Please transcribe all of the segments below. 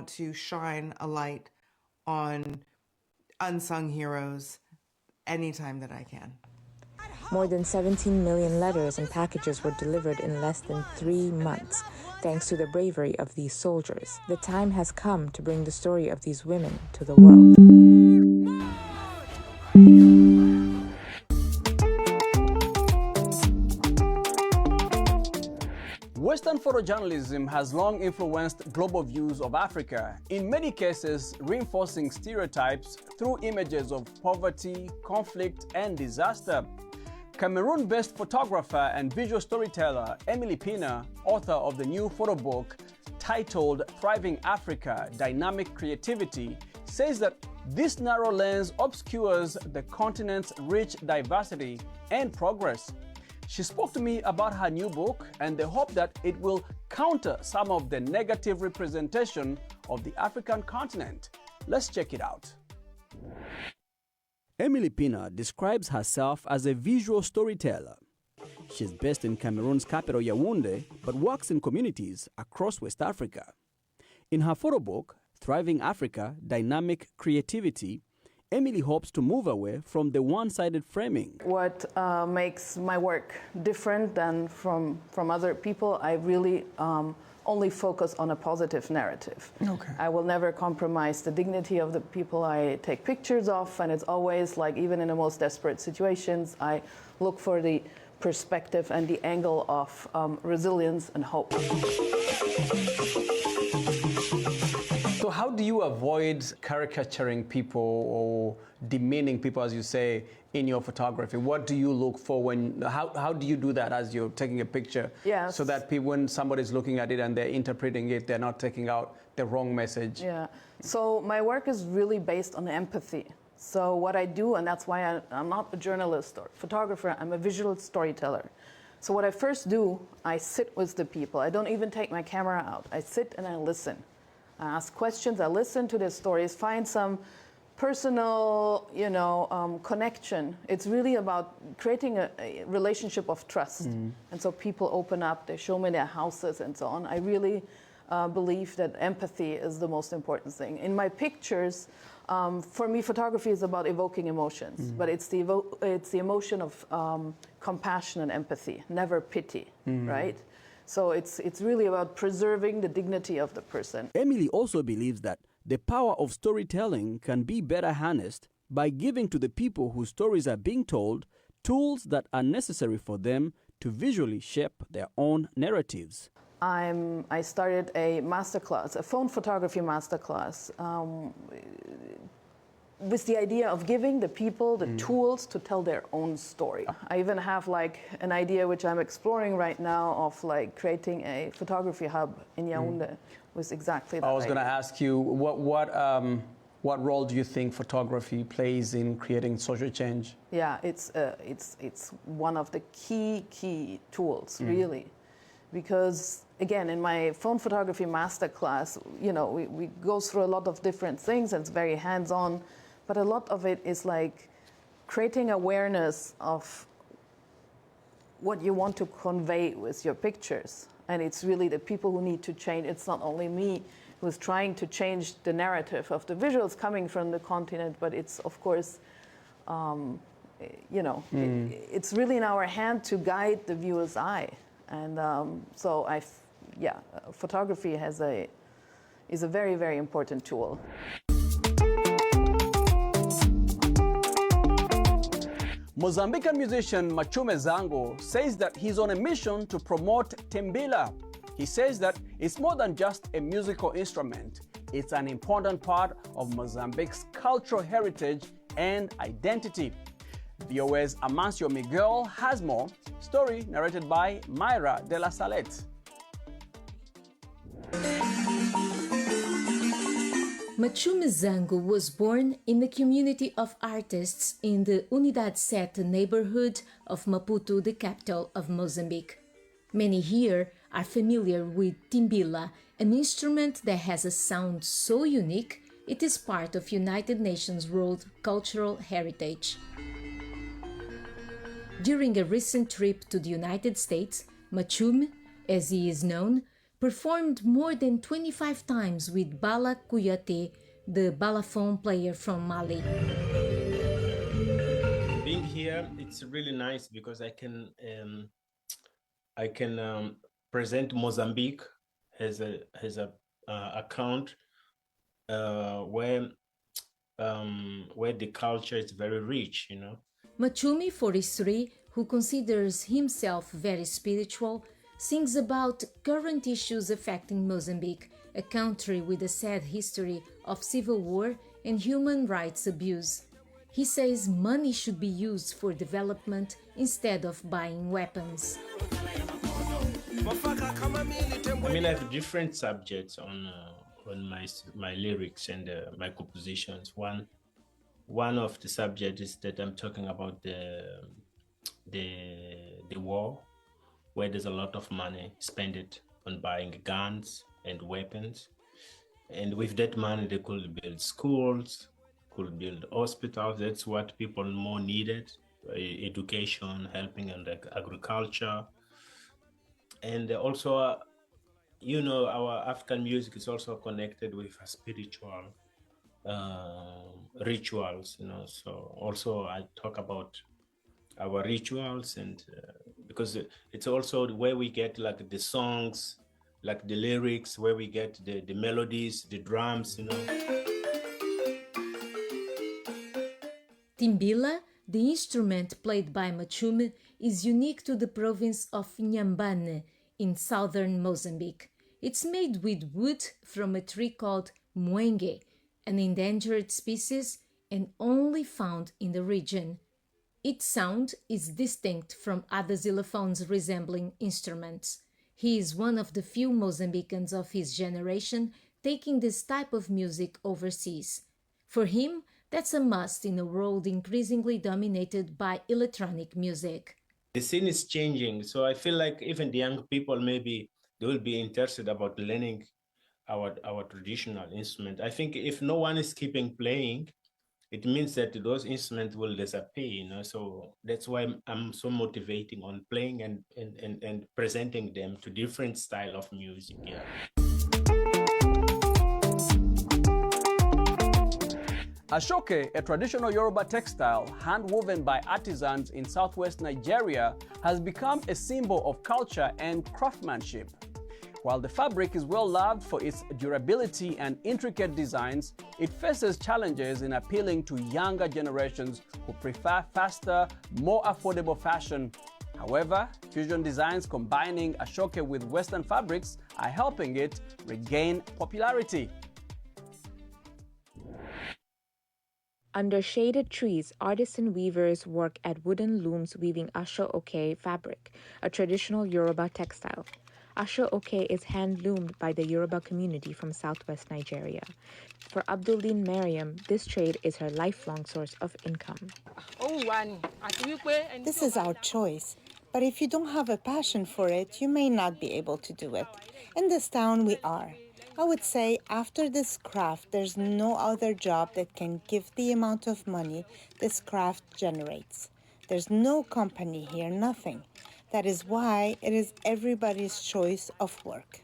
want to shine a light on unsung heroes anytime that I can. More than 17 million letters and packages were delivered in less than 3 months, thanks to the bravery of these soldiers. The time has come to bring the story of these women to the world. Western photojournalism has long influenced global views of Africa, in many cases reinforcing stereotypes through images of poverty, conflict, and disaster. Cameroon-based photographer and visual storyteller Emily Pina, author of the new photo book titled Thriving Africa: Dynamic Creativity, says that this narrow lens obscures the continent's rich diversity and progress. She spoke to me about her new book and the hope that it will counter some of the negative representation of the African continent. Let's check it out. Emily Pina describes herself as a visual storyteller. She's based in Cameroon's capital Yaoundé, but works in communities across West Africa. In her photo book, Thriving Africa: Dynamic Creativity, Emily hopes to move away from the one-sided framing. What makes my work different than from other people, I really only focus on a positive narrative. Okay. I will never compromise the dignity of the people I take pictures of, and it's always like, even in the most desperate situations, I look for the perspective and the angle of resilience and hope. So how do you avoid caricaturing people or demeaning people, as you say, in your photography? What do you look for when, how do you do that as you're taking a picture? Yes. So that people, when somebody's looking at it and they're interpreting it, they're not taking out the wrong message? Yeah, so my work is really based on empathy. So what I do, and that's why I'm not a journalist or photographer, I'm a visual storyteller. So what I first do, I sit with the people. I don't even take my camera out. I sit and I listen. I ask questions, I listen to their stories, find some personal, connection. It's really about creating a relationship of trust. And so people open up, they show me their houses and so on. I really believe that empathy is the most important thing. In my pictures, for me, photography is about evoking emotions, but it's the emotion of compassion and empathy, never pity, right? So it's really about preserving the dignity of the person. Emily also believes that the power of storytelling can be better harnessed by giving to the people whose stories are being told tools that are necessary for them to visually shape their own narratives. I started a masterclass, a phone photography masterclass, with the idea of giving the people the tools to tell their own story. I even have like an idea which I'm exploring right now of like creating a photography hub in Yaoundé with exactly that. I was going to ask you, what role do you think photography plays in creating social change? Yeah, it's one of the key tools, really. Because again, in my phone photography masterclass, we go through a lot of different things and it's very hands-on. But a lot of it is like creating awareness of what you want to convey with your pictures. And it's really the people who need to change. It's not only me who's trying to change the narrative of the visuals coming from the continent, but it's, of course, it's really in our hand to guide the viewer's eye. And photography is a very, very important tool. Mozambican musician Machume Zango says that he's on a mission to promote Tembila. He says that it's more than just a musical instrument. It's an important part of Mozambique's cultural heritage and identity. VOA's Amancio Miguel has more. Story narrated by Myra de la Salette. Machume Zango was born in the community of artists in the Unidade 7 neighborhood of Maputo, the capital of Mozambique. Many here are familiar with timbila, an instrument that has a sound so unique it is part of United Nations World Cultural Heritage. During a recent trip to the United States, Machume, as he is known, performed more than 25 times with Bala Kouyaté, the balaphone player from Mali. Being here, it's really nice because I can present Mozambique as a account where the culture is very rich, you know. Machumi, 43, who considers himself very spiritual, sings about current issues affecting Mozambique, a country with a sad history of civil war and human rights abuse. He says money should be used for development instead of buying weapons. I mean, I have different subjects on my lyrics and my compositions. One of the subjects is that I'm talking about the war, where there's a lot of money spent on buying guns and weapons, and with that money they could build schools, could build hospitals. That's what people more needed: education, helping in the agriculture, and also. You know, our African music is also connected with spiritual rituals, you know. So also I talk about our rituals, and because it's also where we get like the songs, like the lyrics, where we get the melodies, the drums, you know. Timbila, the instrument played by Machume, is unique to the province of Inhambane in southern Mozambique. It's made with wood from a tree called muenge, an endangered species and only found in the region. Its sound is distinct from other xylophones resembling instruments. He is one of the few Mozambicans of his generation taking this type of music overseas. For him, that's a must in a world increasingly dominated by electronic music. The scene is changing, so I feel like even the young people, maybe they will be interested about learning our traditional instrument. I think if no one is keeping playing, it means that those instruments will disappear, you know. So that's why I'm so motivating on playing and presenting them to different style of music. Yeah. Ashoke, a traditional Yoruba textile hand-woven by artisans in southwest Nigeria, has become a symbol of culture and craftsmanship. While the fabric is well loved for its durability and intricate designs, it faces challenges in appealing to younger generations who prefer faster, more affordable fashion. However, fusion designs combining Ashoke with Western fabrics are helping it regain popularity. Under shaded trees, artisan weavers work at wooden looms weaving asho-oke fabric, a traditional Yoruba textile. Asho-oke is hand-loomed by the Yoruba community from southwest Nigeria. For Abduldin Mariam, this trade is her lifelong source of income. This is our choice, but if you don't have a passion for it, you may not be able to do it. In this town, we are. I would say after this craft, there's no other job that can give the amount of money this craft generates. There's no company here, nothing. That is why it is everybody's choice of work.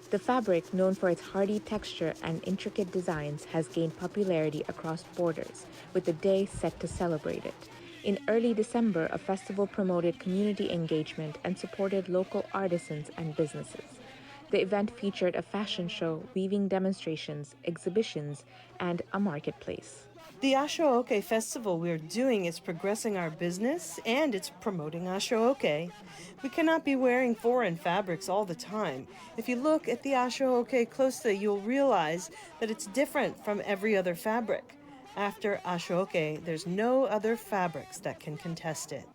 The fabric, known for its hardy texture and intricate designs, has gained popularity across borders, with a day set to celebrate it. In early December, a festival promoted community engagement and supported local artisans and businesses. The event featured a fashion show, weaving demonstrations, exhibitions, and a marketplace. The Asho-oke festival we're doing is progressing our business and it's promoting Asho-oke. We cannot be wearing foreign fabrics all the time. If you look at the Asho-oke closely, you'll realize that it's different from every other fabric. After Asho-oke, there's no other fabrics that can contest it.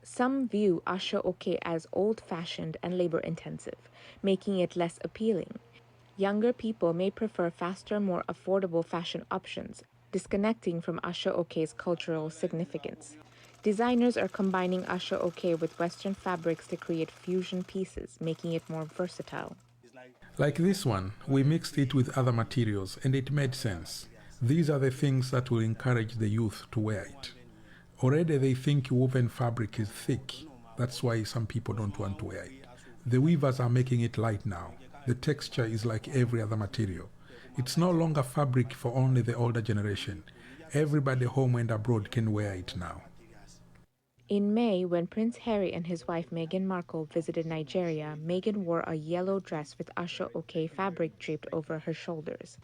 Some view Asho-oke as old-fashioned and labor-intensive, making it less appealing. Younger people may prefer faster, more affordable fashion options, disconnecting from Asho-oke's cultural significance. Designers are combining Asho-oke with Western fabrics to create fusion pieces, making it more versatile. Like this one, we mixed it with other materials and it made sense. These are the things that will encourage the youth to wear it. Already they think woven fabric is thick. That's why some people don't want to wear it. The weavers are making it light now. The texture is like every other material. It's no longer fabric for only the older generation. Everybody home and abroad can wear it now. In May, when Prince Harry and his wife Meghan Markle visited Nigeria, Meghan wore a yellow dress with Asho-oke fabric draped over her shoulders.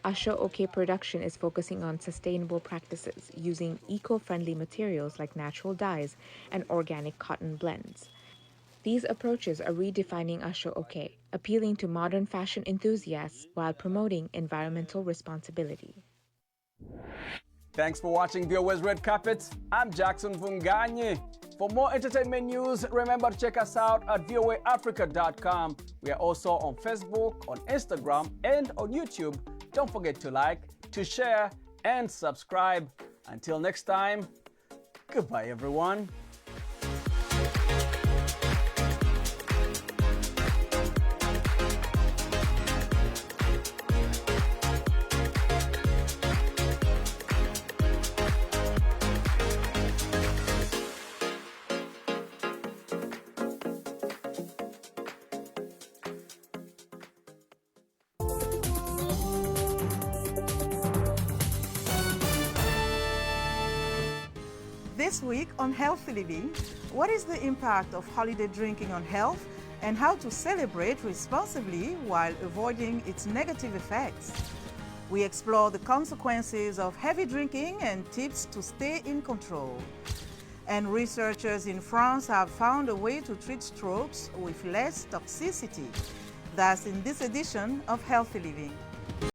Asho-oke production is focusing on sustainable practices, using eco-friendly materials like natural dyes and organic cotton blends. These approaches are redefining Asho-oke, appealing to modern fashion enthusiasts while promoting environmental responsibility. Thanks for watching VOA's Red Carpet. I'm Jackson Vunganye. For more entertainment news, remember to check us out at voaafrica.com. We are also on Facebook, on Instagram, and on YouTube. Don't forget to like, to share, and subscribe. Until next time, goodbye, everyone. This week on Healthy Living, what is the impact of holiday drinking on health and how to celebrate responsibly while avoiding its negative effects? We explore the consequences of heavy drinking and tips to stay in control. And researchers in France have found a way to treat strokes with less toxicity. That's in this edition of Healthy Living.